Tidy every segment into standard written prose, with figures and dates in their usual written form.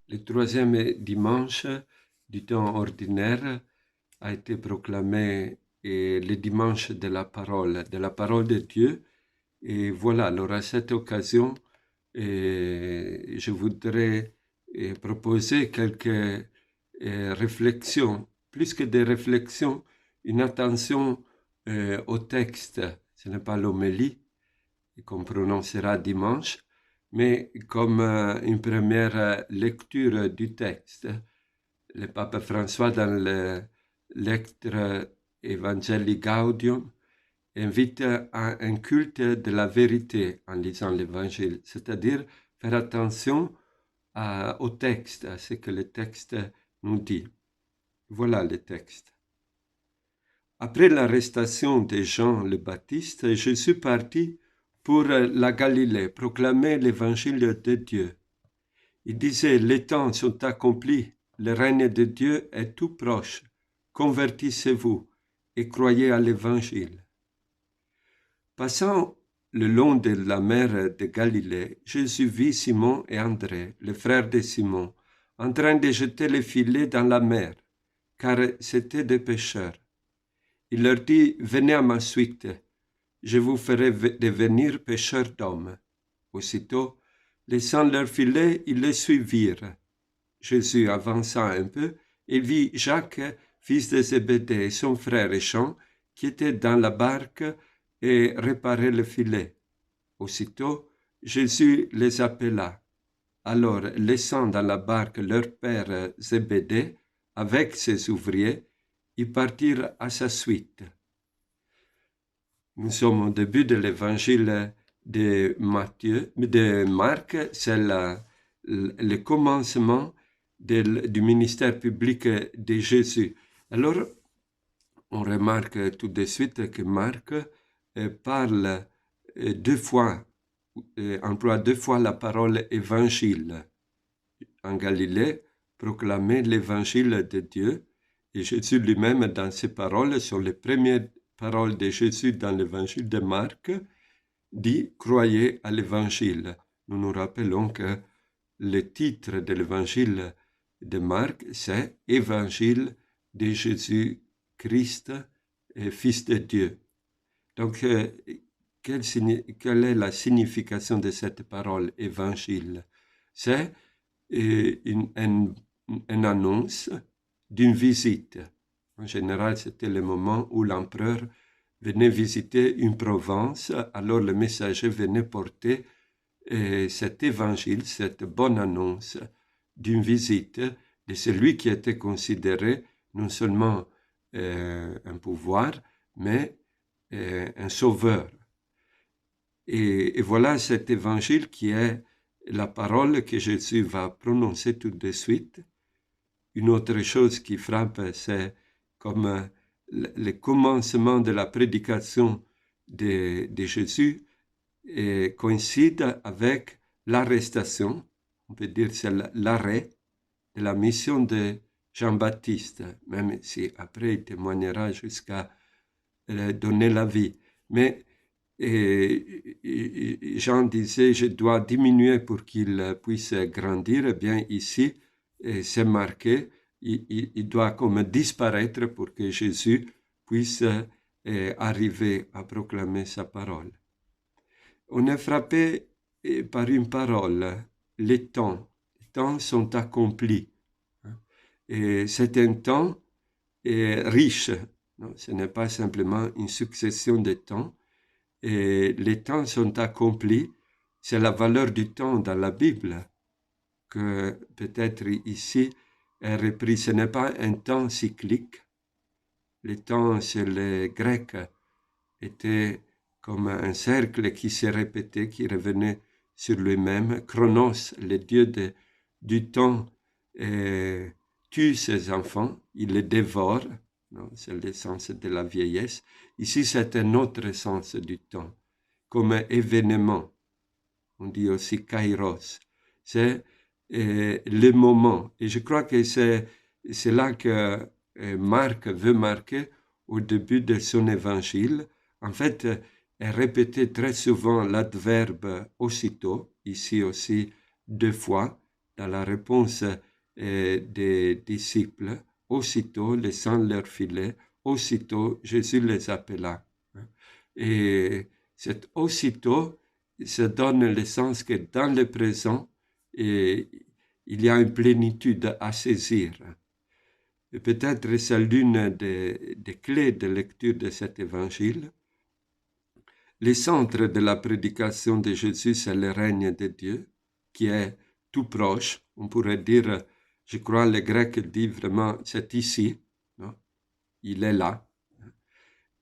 Le troisième dimanche du temps ordinaire a été proclamé le dimanche de la parole de Dieu. Et voilà, alors à cette occasion, je voudrais proposer quelques réflexions, plus que des réflexions, une attention au texte. Ce n'est pas l'homélie qu'on prononcera dimanche, mais comme une première lecture du texte. Le pape François, dans le Lectre Evangelii Gaudium, invite à un culte de la vérité en lisant l'Évangile, c'est-à-dire faire attention au texte, à ce que le texte nous dit. Voilà le texte. Après l'arrestation de Jean le Baptiste, Jésus partit pour la Galilée, proclamer l'évangile de Dieu. Il disait, les temps sont accomplis, le règne de Dieu est tout proche. Convertissez-vous et croyez à l'évangile. Passant le long de la mer de Galilée, Jésus vit Simon et André, le frère de Simon, en train de jeter les filets dans la mer, car c'étaient des pêcheurs. Il leur dit, venez à ma suite, je vous ferai devenir pêcheurs d'hommes. Aussitôt, laissant leur filet, ils les suivirent. Jésus avança un peu et vit Jacques, fils de Zébédée, et son frère Jean, qui étaient dans la barque et réparaient le filet. Aussitôt, Jésus les appela. Alors, laissant dans la barque leur père Zébédée avec ses ouvriers, ils partirent à sa suite. Nous sommes au début de l'évangile de Marc, c'est le commencement du ministère public de Jésus. Alors, on remarque tout de suite que Marc parle emploie deux fois la parole évangile. En Galilée, proclamer l'évangile de Dieu, et Jésus lui-même, dans ses paroles, sont les premières paroles de Jésus dans l'évangile de Marc, dit « Croyez à l'évangile ». Nous nous rappelons que le titre de l'évangile de Marc, c'est « Évangile de Jésus-Christ, Fils de Dieu ». Donc, quelle est la signification de cette parole « évangile » C'est une annonce d'une visite. En général, c'était le moment où l'empereur venait visiter une province, alors le messager venait porter cet évangile, cette bonne annonce d'une visite de celui qui était considéré non seulement un pouvoir, mais un sauveur. Et voilà cet évangile qui est la parole que Jésus va prononcer tout de suite. Une autre chose qui frappe, c'est comme le commencement de la prédication de Jésus coïncide avec l'arrestation, on peut dire c'est l'arrêt de la mission de Jean-Baptiste, même si après il témoignera jusqu'à donner la vie. Mais Jean disait, je dois diminuer pour qu'il puisse grandir. Eh bien, ici, c'est marqué, il doit comme disparaître pour que Jésus puisse arriver à proclamer sa parole. On est frappé par une parole, les temps. Les temps sont accomplis. Et c'est un temps riche. Non, ce n'est pas simplement une succession de temps. Et les temps sont accomplis. C'est la valeur du temps dans la Bible que peut-être ici est repris. Ce n'est pas un temps cyclique. Les temps chez les Grecs étaient comme un cercle qui se répétait, qui revenait sur lui-même. Chronos, le dieu du temps, tue ses enfants, il les dévore. C'est le sens de la vieillesse. Ici, c'est un autre sens du temps, comme événement. On dit aussi kairos. C'est le moment. Et je crois que c'est là que Marc veut marquer au début de son évangile. En fait, est répété très souvent l'adverbe aussitôt, ici aussi 2 fois, dans la réponse des disciples, aussitôt, laissant leur filet, aussitôt, Jésus les appela. Et cet aussitôt, ça donne le sens que dans le présent, il y a une plénitude à saisir. Et peut-être c'est l'une des clés de lecture de cet évangile. Le centre de la prédication de Jésus, c'est le règne de Dieu, qui est tout proche. On pourrait dire, je crois, le grec dit vraiment, c'est ici, non? Il est là.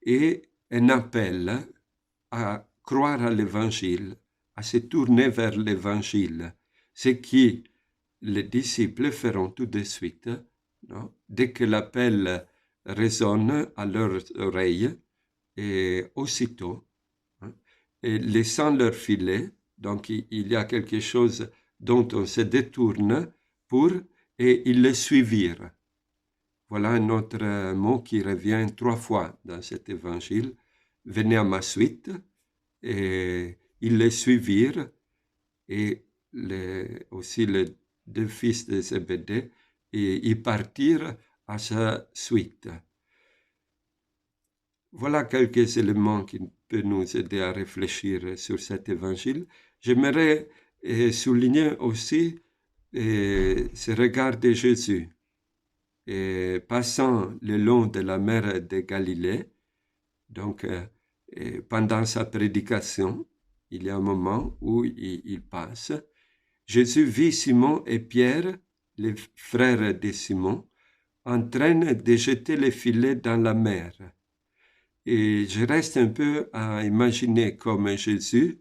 Et un appel à croire à l'évangile, à se tourner vers l'évangile, ce qui les disciples feront tout de suite, non? Dès que l'appel résonne à leurs oreilles, et aussitôt, et laissant leur filet, donc il y a quelque chose dont on se détourne et ils le suivirent. Voilà un autre mot qui revient 3 fois dans cet évangile. Venez à ma suite, et ils le suivirent, et aussi les 2 fils de Zébédée, et ils partirent à sa suite. Voilà quelques éléments qui peuvent nous aider à réfléchir sur cet évangile. J'aimerais souligner aussi ce regard de Jésus. Passant le long de la mer de Galilée, donc pendant sa prédication, il y a un moment où il passe. Jésus vit Simon et Pierre, les frères de Simon, en train de jeter les filets dans la mer. Et je reste un peu à imaginer comme Jésus,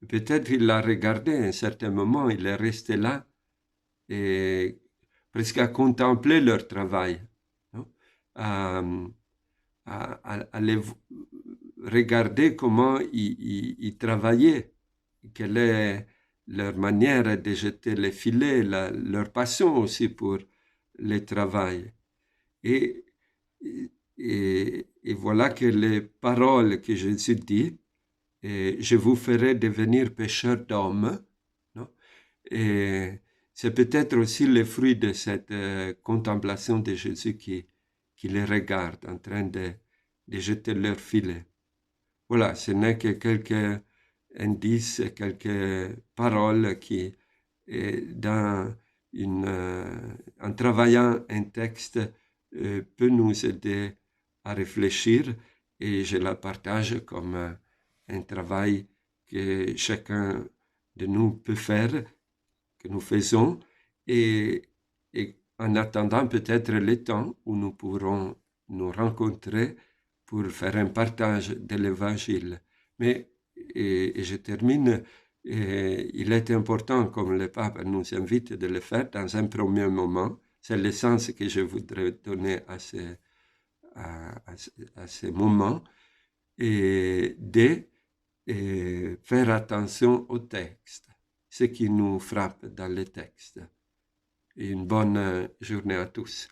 peut-être il l'a regardé à un certain moment, il est resté là et presque à contempler leur travail, non? À les regarder comment ils travaillaient, quelle est leur manière de jeter les filets, leur passion aussi pour le travail. Et voilà que les paroles que Jésus dit, je vous ferai devenir pécheurs d'hommes, non? Et c'est peut-être aussi le fruit de cette contemplation de Jésus qui les regarde en train de jeter leur filet. Voilà, ce n'est que quelques indices, quelques paroles qui, en travaillant un texte, peut nous aider à réfléchir, et je la partage comme un travail que chacun de nous peut faire, que nous faisons, et en attendant peut-être le temps où nous pourrons nous rencontrer pour faire un partage de l'Évangile. Mais, et je termine, il est important, comme le pape nous invite de le faire dans un premier moment, c'est le sens que je voudrais donner à ces moments, et de faire attention au texte, ce qui nous frappe dans les textes. Et une bonne journée à tous.